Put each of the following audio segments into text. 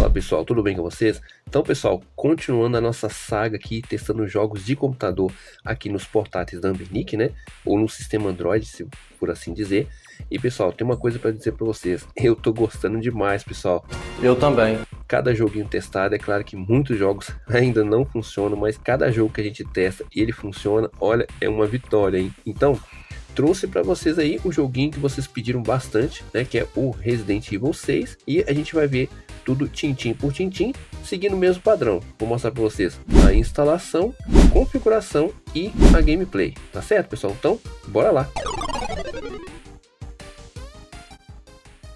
Fala pessoal, tudo bem com vocês? Então pessoal, continuando a nossa saga aqui, testando jogos de computador aqui nos portáteis da Anbernic, né? Ou no sistema Android, se por assim dizer. E pessoal, tem uma coisa para dizer para vocês, eu tô gostando demais, pessoal. Eu também. Cada joguinho testado, é claro que muitos jogos ainda não funcionam, mas cada jogo que a gente testa e ele funciona, olha, é uma vitória, hein? Então, trouxe para vocês aí um joguinho que vocês pediram bastante, né, que é o Resident Evil 6, e a gente vai ver tudo tintim por tintim, seguindo o mesmo padrão. Vou mostrar para vocês a instalação, configuração e a gameplay, tá certo, pessoal? Então, bora lá.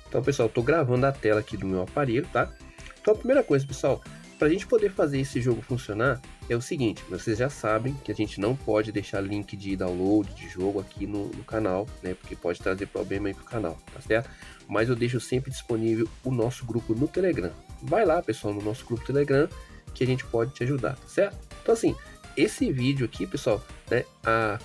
Então, pessoal, tô gravando a tela aqui do meu aparelho, tá? Então, a primeira coisa, pessoal, para a gente poder fazer esse jogo funcionar, é o seguinte, vocês já sabem que a gente não pode deixar link de download de jogo aqui no canal, né? Porque pode trazer problema aí pro canal, tá certo? Mas eu deixo sempre disponível o nosso grupo no Telegram. Vai lá, pessoal, no nosso grupo Telegram, que a gente pode te ajudar, tá certo? Então, assim, esse vídeo aqui, pessoal, né?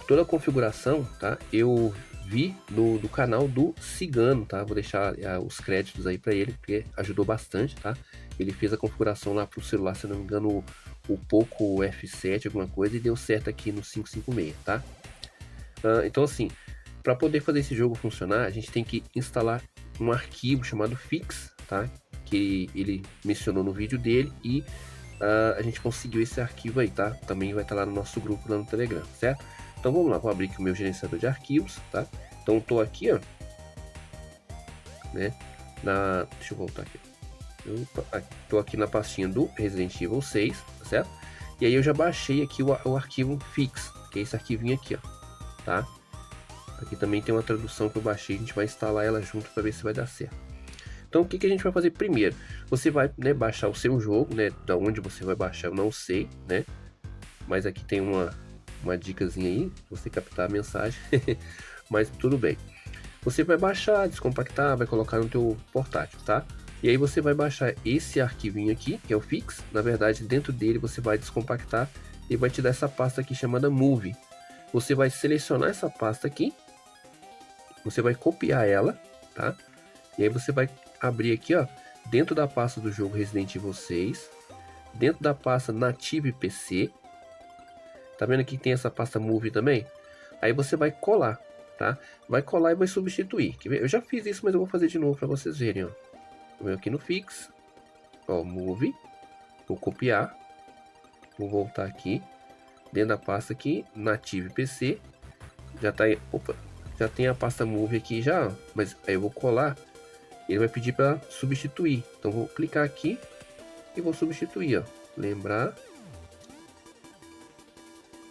Toda a configuração, tá? Eu vi do canal do Cigano, tá? Vou deixar os créditos aí para ele, porque ajudou bastante, tá? Ele fez a configuração lá pro celular, se não me engano, o Poco F7, alguma coisa, e deu certo aqui no 556, tá? Então, assim, para poder fazer esse jogo funcionar, a gente tem que instalar um arquivo chamado Fix, tá? Que ele mencionou no vídeo dele e a gente conseguiu esse arquivo aí, tá? Também vai estar lá no nosso grupo, lá no Telegram, certo? Então vamos lá, vou abrir aqui o meu gerenciador de arquivos, tá? Então tô aqui, ó, né? Deixa eu voltar aqui. Eu tô aqui na pastinha do Resident Evil 6, tá certo? E aí eu já baixei aqui o arquivo Fix, que é esse arquivinho aqui, ó, tá? Aqui também tem uma tradução que eu baixei, a gente vai instalar ela junto para ver se vai dar certo. Então o que a gente vai fazer primeiro? Você vai, né, baixar o seu jogo, né? Da onde você vai baixar eu não sei, né? Mas aqui tem uma dicasinha aí, você captar a mensagem, mas tudo bem. Você vai baixar, descompactar, vai colocar no teu portátil, tá? E aí você vai baixar esse arquivinho aqui, que é o Fix. Na verdade, dentro dele você vai descompactar e vai te dar essa pasta aqui chamada Movie. Você vai selecionar essa pasta aqui, você vai copiar ela, tá? E aí você vai abrir aqui, ó, dentro da pasta do jogo Resident Evil 6, dentro da pasta Native PC. Tá vendo aqui que tem essa pasta Movie também? Aí você vai colar, tá? Vai colar e vai substituir. Eu já fiz isso, mas eu vou fazer de novo para vocês verem, ó. Vou aqui no Fix, ó, Movie, vou copiar, vou voltar aqui, dentro da pasta aqui, Native PC, já tá aí, opa, já tem a pasta Movie aqui já, mas aí eu vou colar, ele vai pedir para substituir, então vou clicar aqui e vou substituir, ó, lembrar,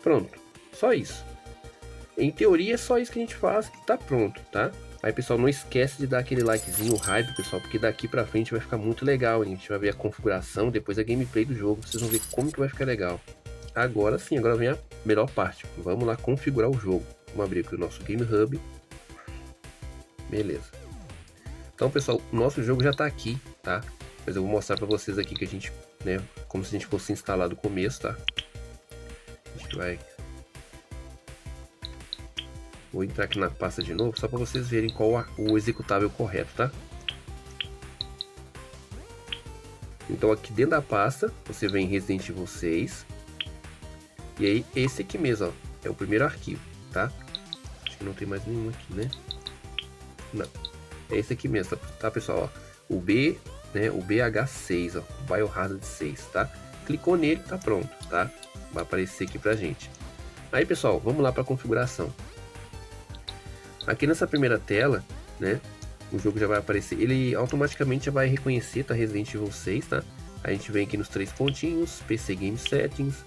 pronto, só isso. Em teoria é só isso que a gente faz e tá pronto, tá? Aí, pessoal, não esquece de dar aquele likezinho, o hype, pessoal, porque daqui pra frente vai ficar muito legal, hein? A gente vai ver a configuração, depois a gameplay do jogo, vocês vão ver como que vai ficar legal. Agora sim, agora vem a melhor parte. Vamos lá configurar o jogo. Vamos abrir aqui o nosso Game Hub. Beleza. Então, pessoal, o nosso jogo já tá aqui, tá? Mas eu vou mostrar pra vocês aqui que a gente, né, como se a gente fosse instalar do começo, tá? A gente vai... Vou entrar aqui na pasta de novo, só para vocês verem qual o executável correto, tá? Então aqui dentro da pasta, você vem Resident Evil 6. E aí esse aqui mesmo, ó, é o primeiro arquivo, tá? Acho que não tem mais nenhum aqui, né? Não, é esse aqui mesmo, tá, pessoal? Ó, o B, né, o BH6, ó, o Biohazard 6, tá? Clicou nele, tá pronto, tá? Vai aparecer aqui pra gente. Aí, pessoal, vamos lá para configuração. Aqui nessa primeira tela, né, o jogo já vai aparecer, ele automaticamente já vai reconhecer, tá, Resident Evil 6, tá? A gente vem aqui nos três pontinhos, PC Game Settings.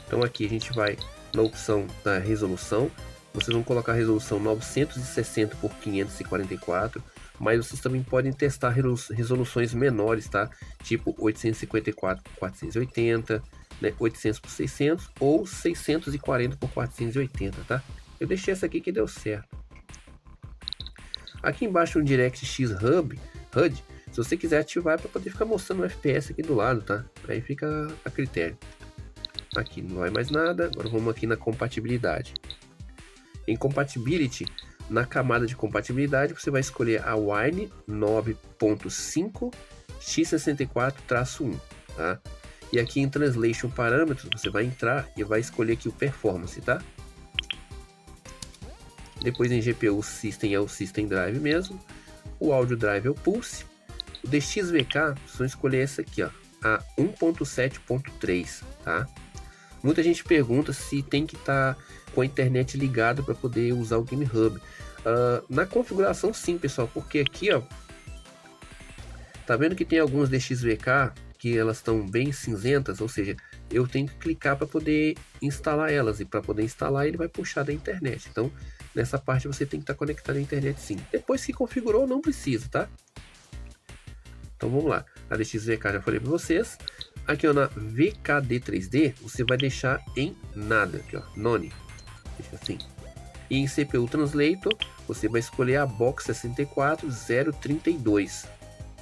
Então aqui a gente vai na opção da resolução, vocês vão colocar a resolução 960 por 544, mas vocês também podem testar resoluções menores, tá? Tipo 854 por 480, né, 800 por 600 ou 640 por 480, tá? Eu deixei essa aqui que deu certo. Aqui embaixo um DirectX HUD, se você quiser ativar para poder ficar mostrando o FPS aqui do lado, tá? Aí fica a critério. Aqui não vai mais nada, agora vamos aqui na compatibilidade. Em Compatibility, Na camada de compatibilidade, você vai escolher a Wine 9.5 x64-1, tá? E aqui em Translation Parâmetros, você vai entrar e vai escolher aqui o Performance, tá? Depois em GPU System é o System Drive mesmo. O Audio Drive é o Pulse. O DXVK, só escolher essa aqui, ó, a 1.7.3, tá? Muita gente pergunta se tem que estar com a internet ligada para poder usar o Game Hub. Na configuração sim, pessoal, porque aqui, ó, tá vendo que tem algumas DXVK que elas estão bem cinzentas, ou seja, eu tenho que clicar para poder instalar elas, e para poder instalar ele vai puxar da internet. Então, nessa parte você tem que estar conectado à internet sim. Depois que configurou, não precisa, tá? Então vamos lá, a DXVK já falei para vocês. Aqui ó, na VKD3D, você vai deixar em nada, aqui ó, none, deixa assim. E em CPU Translator, você vai escolher a box 64032,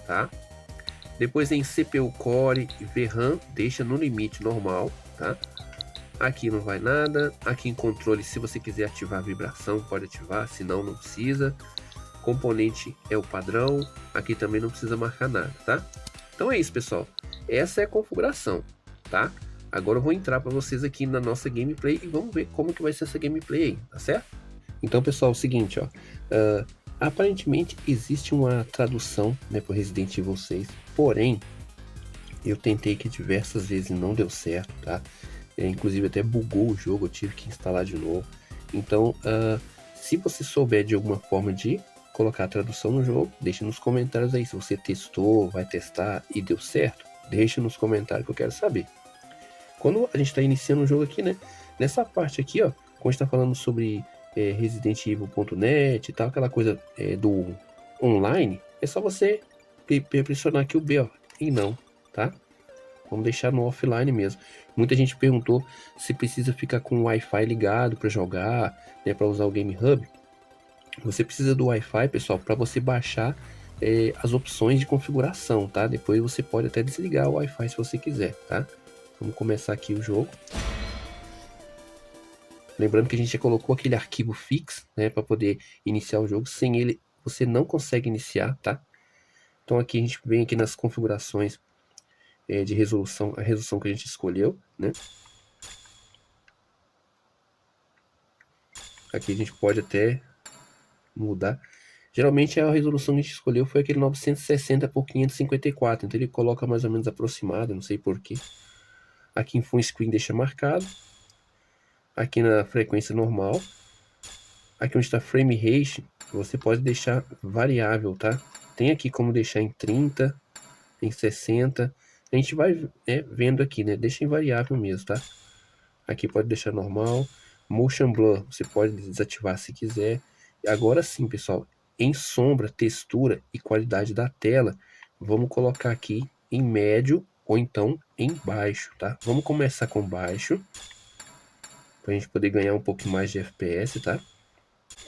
tá? Depois em CPU Core e VRAM, deixa no limite normal, tá? Aqui não vai nada. Aqui em controle, se você quiser ativar a vibração, pode ativar, senão não precisa. Componente é o padrão, aqui também não precisa marcar nada, tá? Então é isso, pessoal. Essa é a configuração, tá? Agora eu vou entrar para vocês aqui na nossa gameplay e vamos ver como que vai ser essa gameplay aí, tá certo? Então, pessoal, é o seguinte, ó. Aparentemente existe uma tradução, né, para Resident Evil 6, porém eu tentei que diversas vezes e não deu certo, tá? Inclusive até bugou o jogo, eu tive que instalar de novo. Então, se você souber de alguma forma de colocar a tradução no jogo, deixe nos comentários aí. Se você testou, vai testar e deu certo, deixe nos comentários que eu quero saber. Quando a gente está iniciando o jogo aqui, né? Nessa parte aqui, ó, quando a gente está falando sobre Resident Evil.net e tal, aquela coisa do online, é só você pressionar aqui o B, ó, e não, tá? Vamos deixar no offline mesmo. Muita gente perguntou se precisa ficar com o Wi-Fi ligado para jogar, né, para usar o Game Hub. Você precisa do Wi-Fi, pessoal, para você baixar as opções de configuração, tá? Depois você pode até desligar o Wi-Fi se você quiser, tá? Vamos começar aqui o jogo. Lembrando que a gente já colocou aquele arquivo fix, né, para poder iniciar o jogo. Sem ele, você não consegue iniciar, tá? Então aqui a gente vem aqui nas configurações de resolução, a resolução que a gente escolheu, né? Aqui a gente pode até mudar. Geralmente a resolução que a gente escolheu foi aquele 960 por 554, então ele coloca mais ou menos aproximado, não sei porquê. Aqui em full screen deixa marcado. Aqui na frequência normal. Aqui onde está frame rate, você pode deixar variável, tá? Tem aqui como deixar em 30, em 60. A gente vai vendo aqui, né? Deixa em variável mesmo, tá? Aqui pode deixar normal. Motion Blur, você pode desativar se quiser. Agora sim, pessoal, em sombra, textura e qualidade da tela, vamos colocar aqui em médio ou então em baixo, tá? Vamos começar com baixo, para a gente poder ganhar um pouco mais de FPS, tá?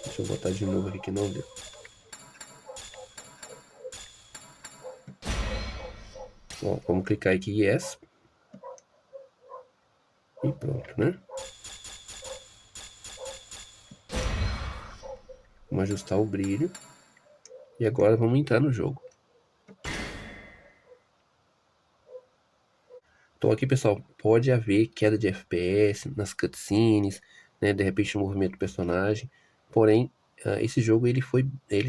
Deixa eu botar de novo aqui que não deu. Ó, vamos clicar aqui em Yes. E pronto, né? Vamos ajustar o brilho. E agora vamos entrar no jogo. Então aqui, pessoal, pode haver queda de FPS nas cutscenes, né? De repente o movimento do personagem. Porém, esse jogo ele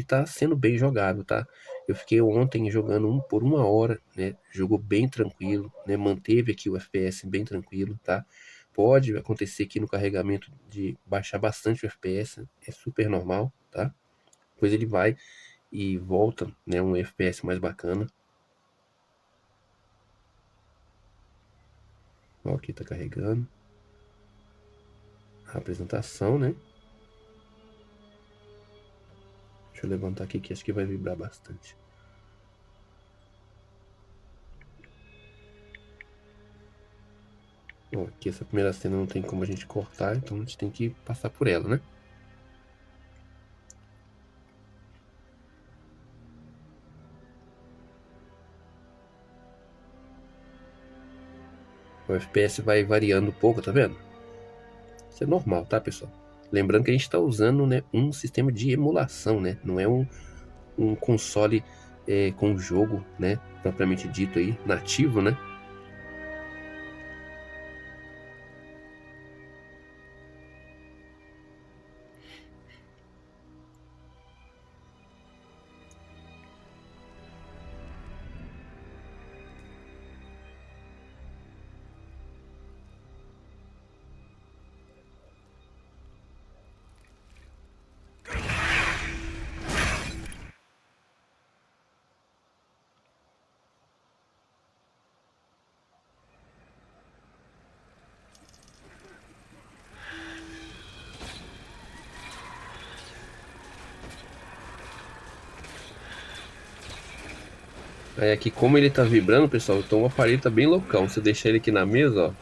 tá sendo bem jogável, tá? Eu fiquei ontem jogando por 1 hora, né? Jogou bem tranquilo, né? Manteve aqui o FPS bem tranquilo, tá? Pode acontecer aqui no carregamento de baixar bastante o FPS, é super normal, tá? Depois ele vai e volta, né? Um FPS mais bacana. Ó, aqui tá carregando a apresentação, né? Deixa eu levantar aqui que acho que vai vibrar bastante. Bom, aqui essa primeira cena não tem como a gente cortar, então a gente tem que passar por ela, né? O FPS vai variando um pouco, tá vendo? Isso é normal, tá, pessoal? Lembrando que a gente está usando, né, um sistema de emulação, né? Não é um console com jogo, né, propriamente dito aí, nativo, né? Aí aqui, como ele tá vibrando, pessoal, então o aparelho tá bem loucão. Se eu deixar ele aqui na mesa, ó.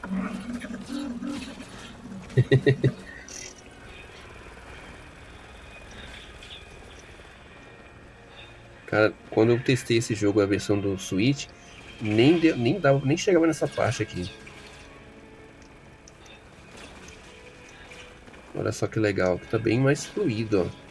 Cara, quando eu testei esse jogo, a versão do Switch, nem chegava nessa parte aqui. Olha só que legal, tá bem mais fluido, ó.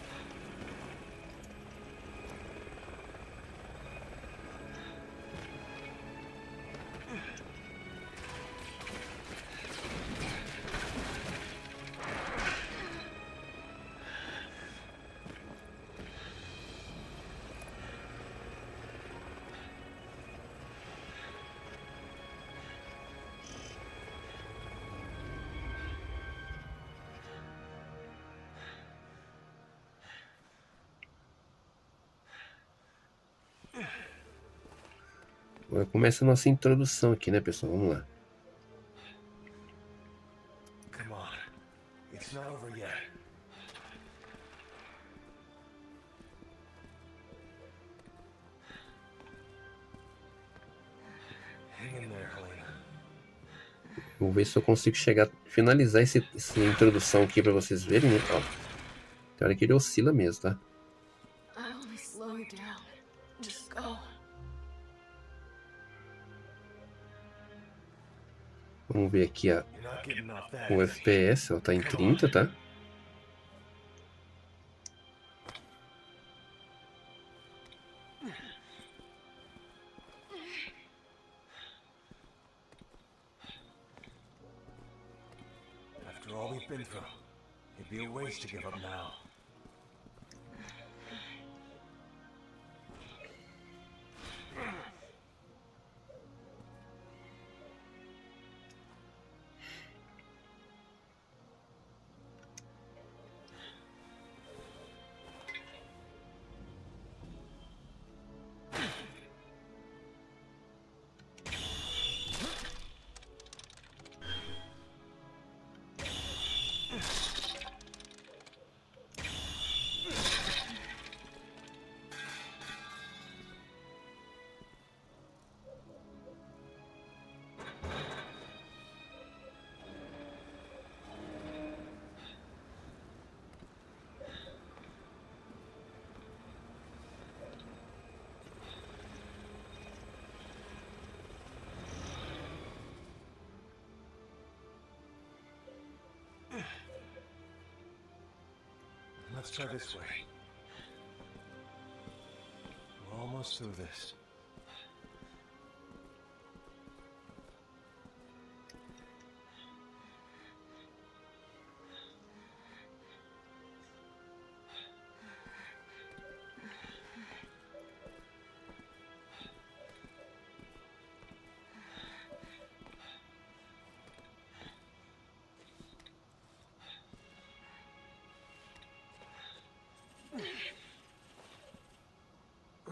Agora começa a nossa introdução aqui, né, pessoal? Vamos lá. Come on. It's not over yet. Hang in there, Helena. Vou ver se eu consigo finalizar essa introdução aqui pra vocês verem, né? Ó, tem hora que ele oscila mesmo, tá? I only slow you down. Just go. Vamos ver aqui You're not getting off that o easy. FPS, ó, tá em 30, tá? After all we've been through, it'd be a waste to give up now. Let's try this way. We're almost through this.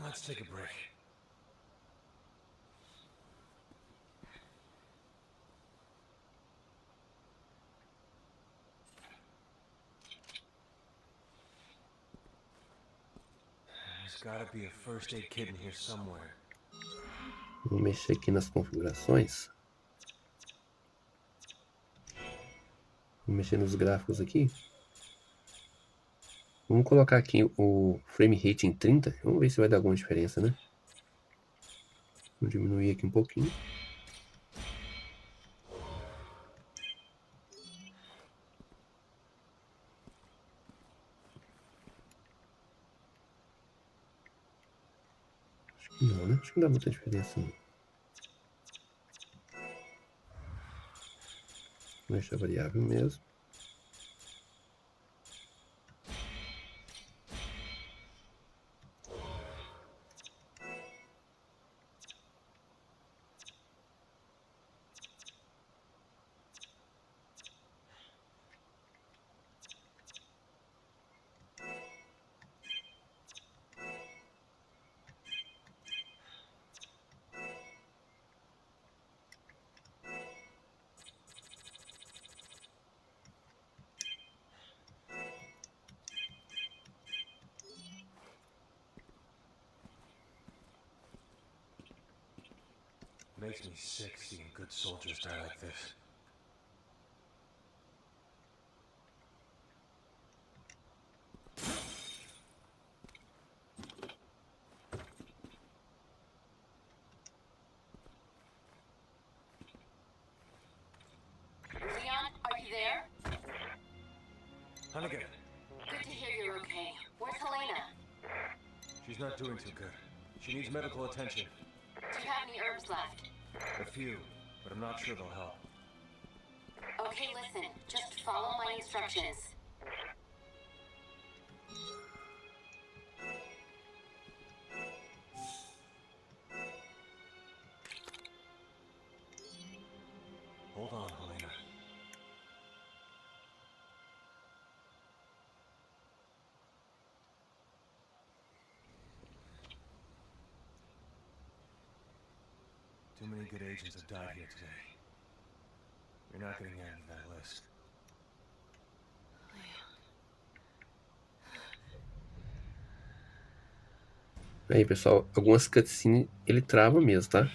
Let's take a break. There's gotta be a first aid kit in here somewhere. Vamos mexer aqui nas configurações. Vamos mexer nos gráficos aqui. Vamos colocar aqui o frame rate em 30. Vamos ver se vai dar alguma diferença, né? Vou diminuir aqui um pouquinho. Acho que não dá muita diferença, não. Vou deixar variável mesmo. Makes me sick seeing good soldiers die like this. Leon, are you there? Hunnigan, Good to hear you're okay. Where's Helena? she's not doing too good. She needs medical attention. Do you have any herbs left? A few, but I'm not sure they'll help. Okay, listen. Just follow my instructions. Hold on, Helena. Too many good agents have died here today. You're not getting added to that list. Aí, pessoal, algumas cutscenes ele trava mesmo, tá?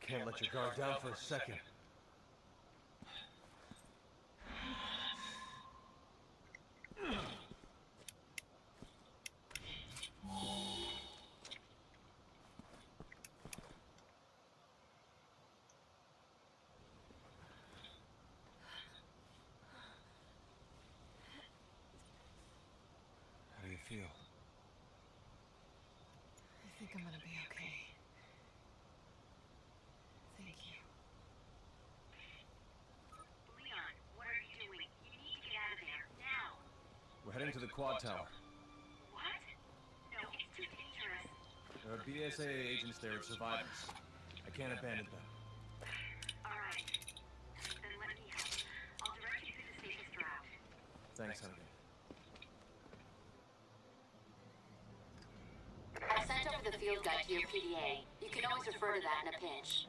Can't let your guard down for a second. How do you feel? I think I'm gonna be okay. Thank you. Leon, what are you doing? You need to get out of there, now! We're heading to the quad tower. What? No, it's too dangerous. There are BSA agents there and survivors. I can't abandon them. Alright. Then let me help. I'll direct you to the safest route. Thanks, Hunnigan. I've sent over the field guide to your PDA. You can always refer to that in a pinch.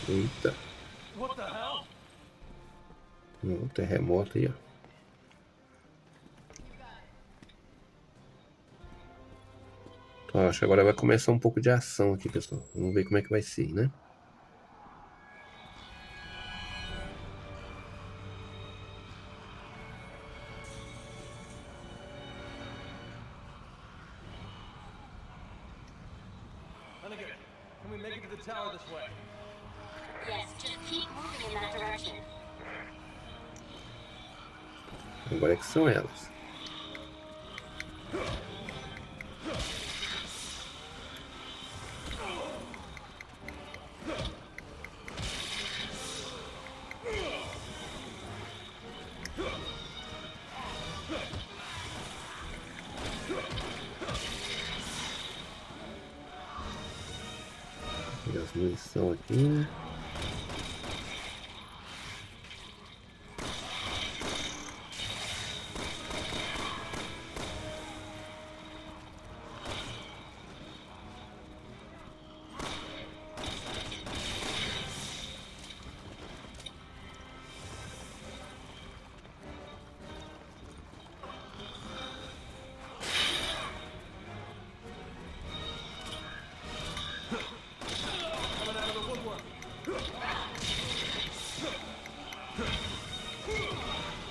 Eita. What the hell? Terremoto aí, ó. Então, acho que agora vai começar um pouco de ação aqui, pessoal. Vamos ver como é que vai ser, né? Hunnigan, can we make it to the tower this way? Yes, just keep moving in that direction. Agora é que são elas. munição aqui.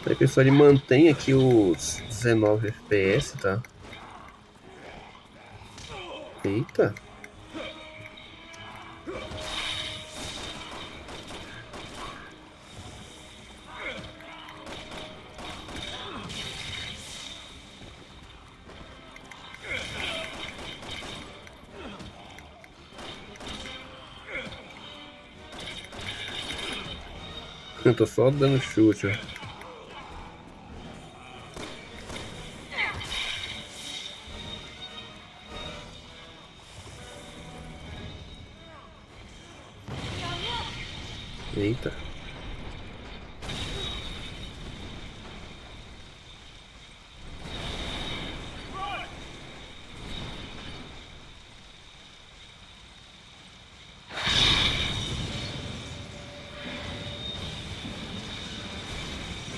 Aí, pessoal, ele mantém aqui os 19 FPS, tá? Eita. Eu tô só dando chute, ó. Eita.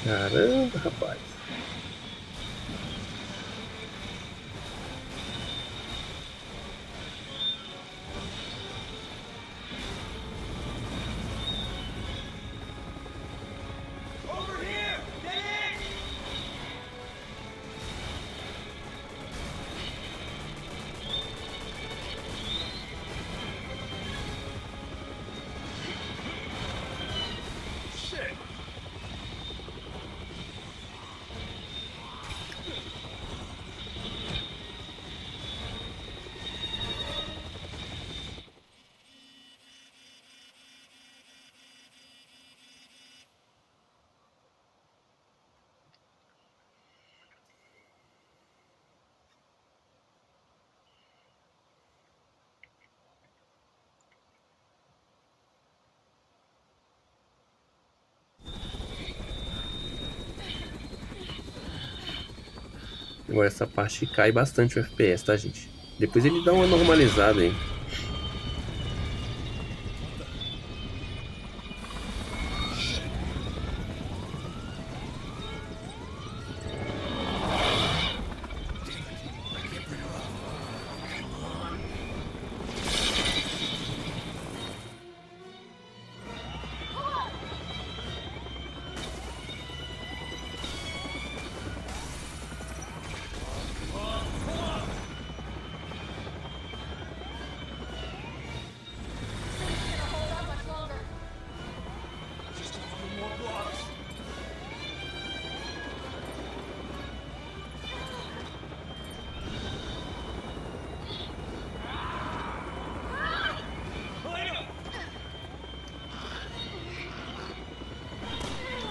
Caramba, rapaz. Agora essa parte cai bastante o FPS, tá, gente? Depois ele dá uma normalizada aí.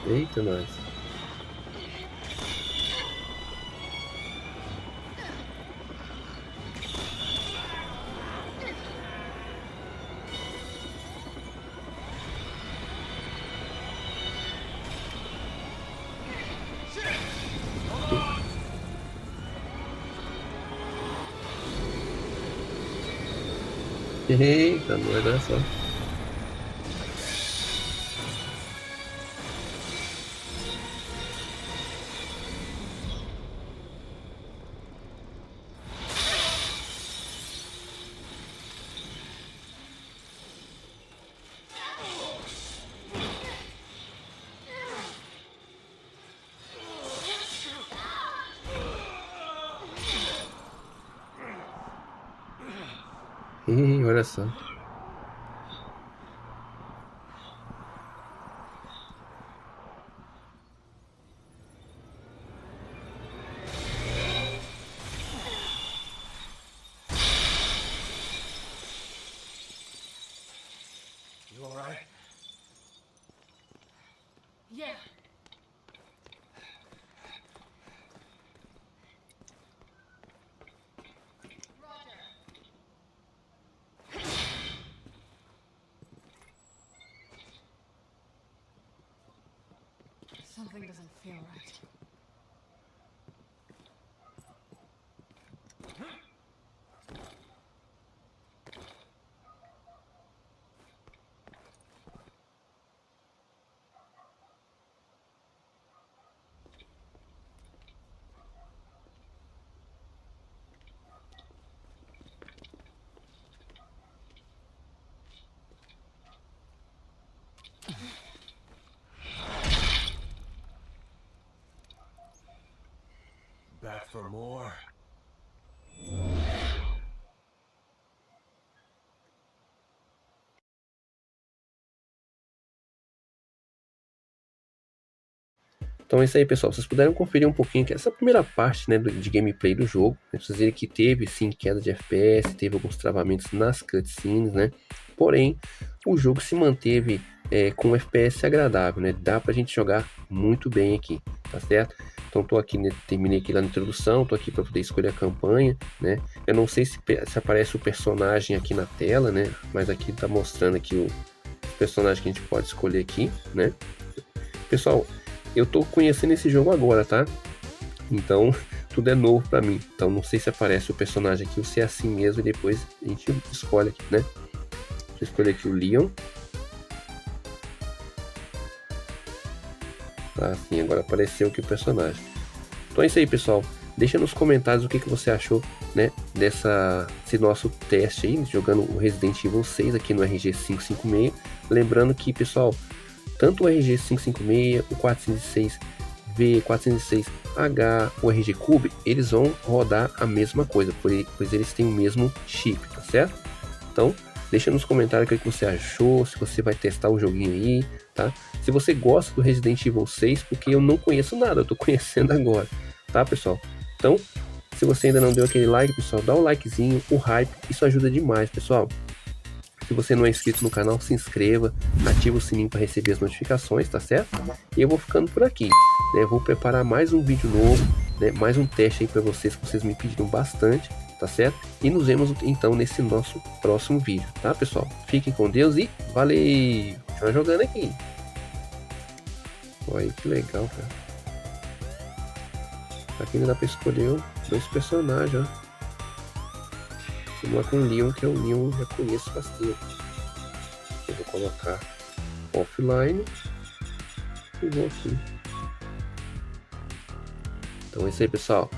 Eita, nós. Eita, não vai dar só. Ih, olha só. You alright? Yeah. Roger. Something doesn't feel right. Back for more. Então é isso aí, pessoal. Vocês puderam conferir um pouquinho que essa primeira parte, né, de gameplay do jogo. Vocês viram que teve sim queda de FPS, teve alguns travamentos nas cutscenes, né? Porém, o jogo se manteve com um FPS agradável, né? Dá pra gente jogar muito bem aqui, tá certo? Então tô aqui, né, terminei aqui lá na introdução, tô aqui para poder escolher a campanha, né? Eu não sei se aparece o personagem aqui na tela, né? Mas aqui tá mostrando aqui o personagem que a gente pode escolher aqui, né? Pessoal, eu tô conhecendo esse jogo agora, tá? Então, tudo é novo pra mim. Então, não sei se aparece o personagem aqui ou se é assim mesmo. E depois a gente escolhe aqui, né? Deixa eu escolher aqui o Leon. Tá, sim, agora apareceu aqui o personagem. Então é isso aí, pessoal. Deixa nos comentários o que você achou, né? Desse nosso teste aí, jogando o Resident Evil 6 aqui no RG 556. Lembrando que, pessoal, tanto o RG 556, o 406V, 406H, o RG Cube, eles vão rodar a mesma coisa, pois eles têm o mesmo chip, tá certo? Então, deixa nos comentários o que você achou, se você vai testar o joguinho aí, tá? Se você gosta do Resident Evil 6, porque eu não conheço nada, eu tô conhecendo agora, tá, pessoal? Então, se você ainda não deu aquele like, pessoal, dá o likezinho, o hype, isso ajuda demais, pessoal. Se você não é inscrito no canal, se inscreva, ativa o sininho para receber as notificações, tá certo? E eu vou ficando por aqui, né? Eu vou preparar mais um vídeo novo, né? Mais um teste aí para vocês, que vocês me pediram bastante, tá certo? E nos vemos então nesse nosso próximo vídeo, tá, pessoal? Fiquem com Deus e valeu! Continua jogando aqui. Olha que legal, cara. Aqui ainda dá para escolher 2 personagens, ó. Vamos lá com o Leon, que é o Leon já conheço bastante. Eu vou colocar offline e vou aqui. Então é isso aí, pessoal.